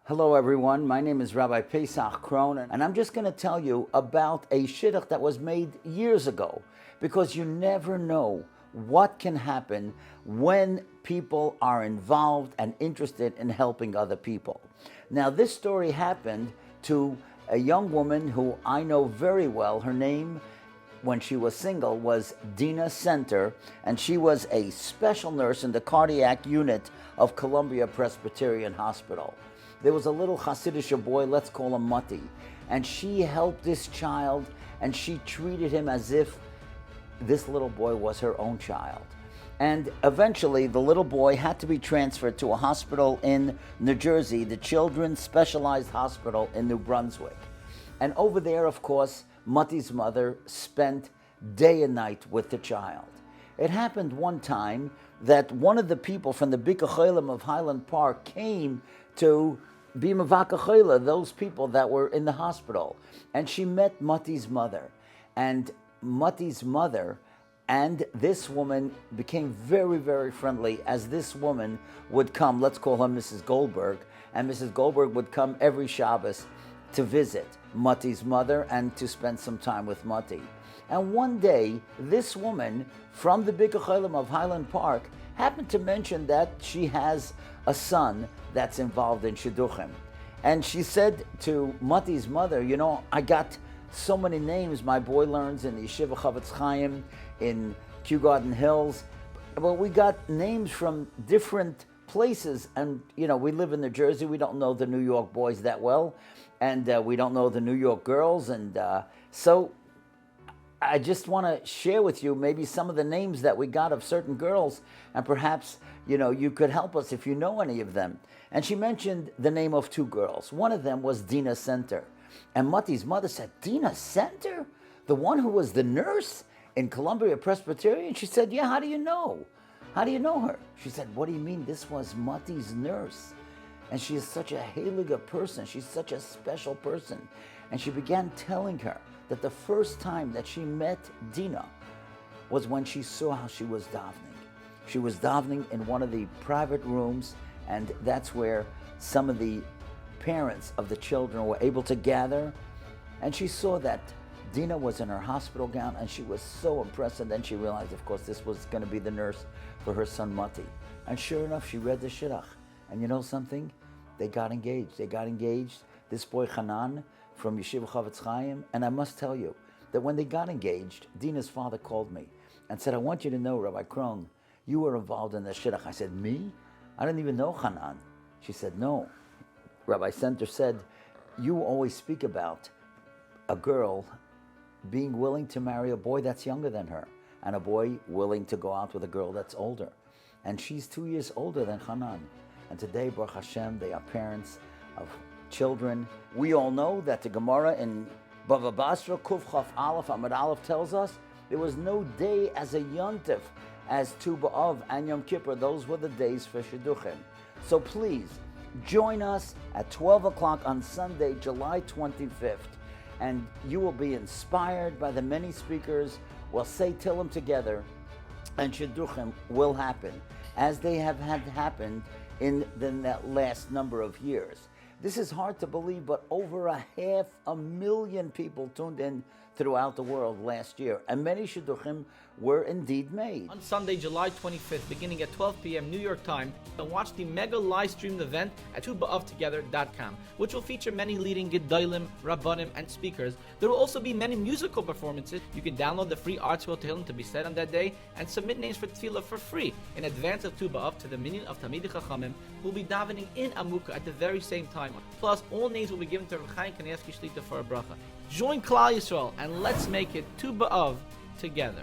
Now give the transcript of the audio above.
Hello everyone, my name is Rabbi Paysach Krohn, and I'm just going to tell you about a Shidduch that was made years ago, because you never know what can happen when people are involved and interested in helping other people. Now this story happened to a young woman who I know very well. Her name, when she was single, was Dina Center, and she was a special nurse in the cardiac unit of Columbia Presbyterian Hospital. There was a little Hasidic boy, let's call him Mati, and she helped this child, and she treated him as if this little boy was her own child. And eventually the little boy had to be transferred to a hospital in New Jersey, the Children's Specialized Hospital in New Brunswick. And over there, of course, Mati's mother spent day and night with the child. It happened one time that one of the people from the Bika Tehillim of Highland Park came to be Bava Kama, those people that were in the hospital. And she met Mati's mother. And Mati's mother and this woman became very, very friendly, as this woman would come, let's call her Mrs. Goldberg, and Mrs. Goldberg would come every Shabbos to visit Mati's mother and to spend some time with Mati. And one day, this woman from the Bika Tehillim of Highland Park happened to mention that she has a son that's involved in Shidduchim. And she said to Mati's mother, you know, I got so many names. My boy learns in the Yeshiva Rav Chaim in Kew Garden Hills. But we got names from different places. And, you know, we live in New Jersey. We don't know the New York boys that well. And we don't know the New York girls. And so I just want to share with you maybe some of the names that we got of certain girls, and perhaps, you know, you could help us if you know any of them. And she mentioned the name of two girls. One of them was Dina Center. And Mati's mother said, Dina Center? The one who was the nurse in Columbia Presbyterian? She said, yeah, how do you know? How do you know her? She said, what do you mean? This was Mati's nurse. And she is such a heilige person. She's such a special person. And she began telling her that the first time that she met Dina was when she saw how she was davening. She was davening in one of the private rooms, and that's where some of the parents of the children were able to gather. And she saw that Dina was in her hospital gown, and she was so impressed. And then she realized, of course, this was going to be the nurse for her son Mati. And sure enough, she read the Shidduch. And you know something? They got engaged. They got engaged. This boy Hanan from Yeshiva Rav Chaim. And I must tell you that when they got engaged, Dina's father called me and said, I want you to know, Rabbi Krohn, you were involved in the Shidduch. I said, me? I didn't even know Hanan. She said, no. Rabbi Center said, you always speak about a girl being willing to marry a boy that's younger than her, and a boy willing to go out with a girl that's older. And she's 2 years older than Hanan. And today, Baruch Hashem, they are parents of children. We all know that the Gemara in Bava Basra, Kuf Chaf Aleph, Amud Aleph tells us there was no day as a Yontif as Tu B'Av and Yom Kippur. Those were the days for Shidduchim. So please, join us at 12 o'clock on Sunday, July 25th. And you will be inspired by the many speakers. We'll say Tehillim together, and Shidduchim will happen, as they have had happened in the last number of years. This is hard to believe, but over 500,000 people tuned in throughout the world last year, and many Shidduchim were indeed made. On Sunday, July 25th, beginning at 12 p.m. New York time, and watch the mega live streamed event at tubaoftogether.com, which will feature many leading Gedolim, Rabbanim, and speakers. There will also be many musical performances. You can download the free Artsville Tehillim to be said on that day, and submit names for tefillah for free in advance of Tu B'Av to the minion of Talmidei Chachamim, who will be davening in Amukah at the very same time. Plus, all names will be given to Rav Chaim Kanievsky Shlita for a bracha. Join Klal Yisrael, and let's make it Tu B'Av together.